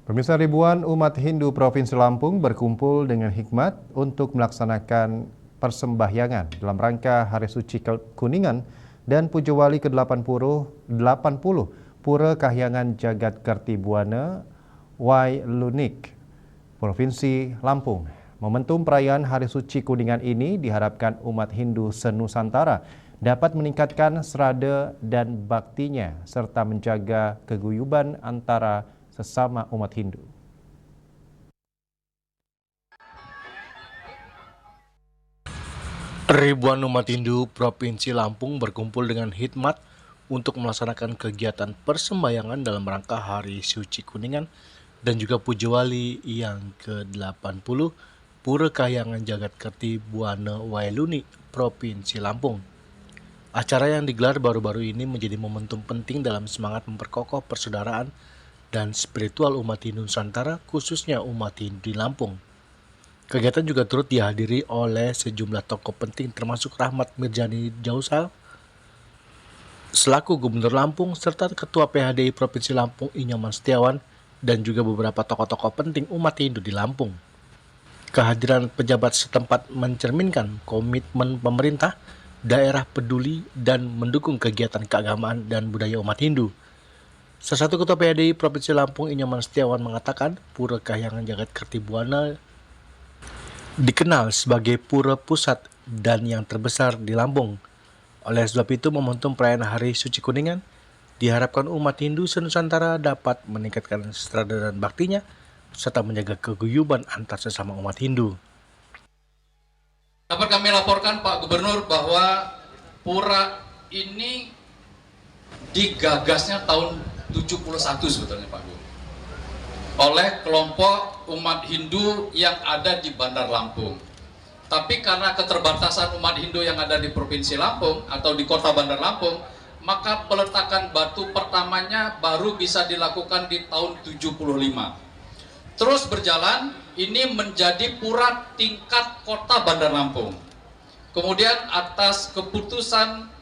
Pemirsa, ribuan umat Hindu Provinsi Lampung berkumpul dengan hikmat untuk melaksanakan persembahyangan dalam rangka Hari Suci Kuningan dan Puja Wali ke-80 Pura Kahyangan Jagat Kertibuana Wailunik, Provinsi Lampung. Momentum perayaan Hari Suci Kuningan ini diharapkan umat Hindu senusantara dapat meningkatkan serada dan baktinya serta menjaga keguyuban antara sesama umat Hindu. Ribuan umat Hindu Provinsi Lampung berkumpul dengan hikmat untuk melaksanakan kegiatan persembahyangan dalam rangka Hari Suci Kuningan dan juga Puja Wali yang ke-80 Pura Kahyangan Jagat Kertibuana Wailunik, Provinsi Lampung. Acara yang digelar baru-baru ini menjadi momentum penting dalam semangat memperkokoh persaudaraan dan spiritual umat Hindu Nusantara, khususnya umat Hindu di Lampung. Kegiatan juga turut dihadiri oleh sejumlah tokoh penting termasuk Rahmat Mirjani Jausal selaku Gubernur Lampung serta Ketua PHDI Provinsi Lampung Inyoman Setiawan dan juga beberapa tokoh-tokoh penting umat Hindu di Lampung. Kehadiran pejabat setempat mencerminkan komitmen pemerintah daerah peduli dan mendukung kegiatan keagamaan dan budaya umat Hindu. Salah satu Ketua PHDI Provinsi Lampung Inyoman Setiawan mengatakan Pura Kahyangan Jagat Kertibuana dikenal sebagai pura pusat dan yang terbesar di Lampung. Oleh sebab itu, momentum perayaan Hari Suci Kuningan diharapkan umat Hindu senusantara dapat meningkatkan serada dan baktinya serta menjaga keguyuban antar sesama umat Hindu. Dapat kami laporkan Pak Gubernur bahwa pura ini digagasnya tahun 71 sebetulnya Pak Gubernur oleh kelompok umat Hindu yang ada di Bandar Lampung. Tapi karena keterbatasan umat Hindu yang ada di Provinsi Lampung atau di Kota Bandar Lampung, maka peletakan batu pertamanya baru bisa dilakukan di tahun 75. Terus berjalan, ini menjadi pura tingkat Kota Bandar Lampung. Kemudian atas keputusan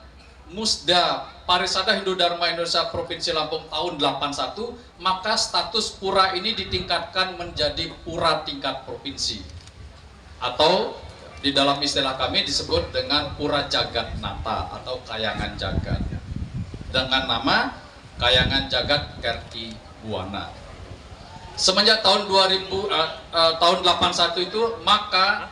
Musda Parisada Hindu Dharma Indonesia Provinsi Lampung tahun 81, maka status pura ini ditingkatkan menjadi pura tingkat provinsi. Atau di dalam istilah kami disebut dengan Pura Jagat Nata atau Kahyangan Jagat. Dengan nama Kahyangan Jagat Kertibuana. Semenjak tahun 81 itu, maka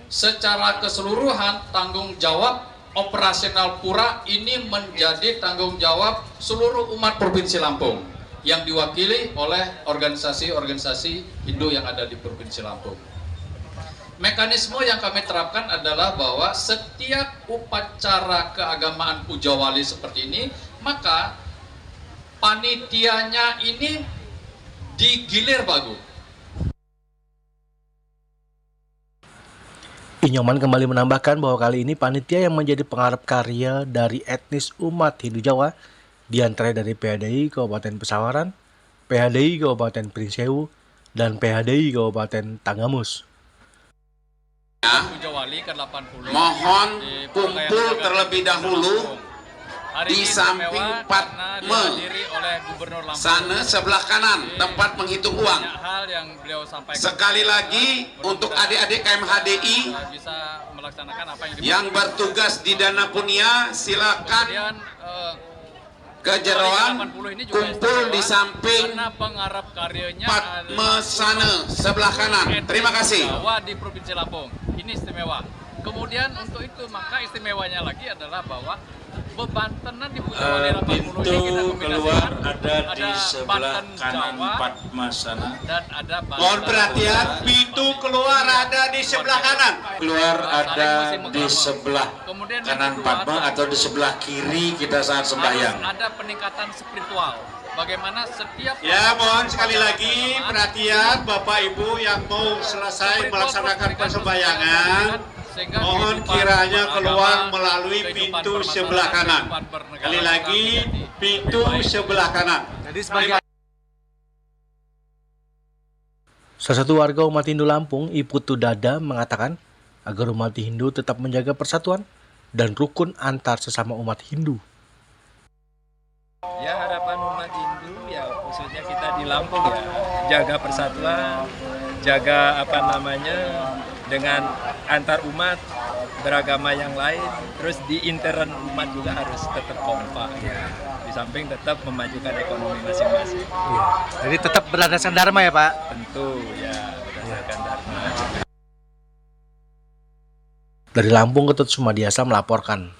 secara keseluruhan tanggung jawab operasional pura ini menjadi tanggung jawab seluruh umat Provinsi Lampung yang diwakili oleh organisasi-organisasi Hindu yang ada di Provinsi Lampung. Mekanisme yang kami terapkan adalah bahwa setiap upacara keagamaan Puja Wali seperti ini, maka panitianya ini digilir Pak Gu. Inyoman kembali menambahkan bahwa kali ini panitia yang menjadi penggarap karya dari etnis umat Hindu Jawa, diantaranya dari PHDI Kabupaten Pesawaran, PHDI Kabupaten Prinsewu, dan PHDI Kabupaten Tanggamus. Mohon kumpul terlebih dahulu di samping Padme sana sebelah kanan tempat menghitung uang. Sekali lagi untuk adik-adik KMHDI yang bertugas di Dana Punia, silakan ke Jeroan kumpul di samping Padme sana sebelah kanan. Terima kasih. Di Provinsi Lampung ini istimewa. Kemudian untuk itu maka istimewanya lagi adalah bahwa beban tenan di Puja Wali 80 ini kita keluar ada di sebelah kanan Padma sana. Dan ada mohon perhatian, pintu keluar ada di sebelah kanan. Keluar ada di sebelah kanan Padma atau di sebelah kiri kita saat sembahyang. Ada peningkatan spiritual. Bagaimana setiap mohon sekali lagi perhatian Bapak Ibu yang mau selesai melaksanakan persembahyangan, mohon kiranya keluar melalui pintu sebelah kanan. Sekali lagi, pintu sebelah kanan. Salah satu warga umat Hindu Lampung, Iputu Dada, mengatakan agar umat Hindu tetap menjaga persatuan dan rukun antar sesama umat Hindu. Ya, harapan umat Hindu ya khususnya kita di Lampung ya jaga persatuan, jaga dengan antar umat beragama yang lain, terus di intern umat juga harus tetap kompak. Di samping tetap memajukan ekonomi masing-masing. Jadi tetap berdasarkan dharma ya Pak? Tentu ya berdasarkan dharma. Dari Lampung, Ketut Sumadiasa melaporkan.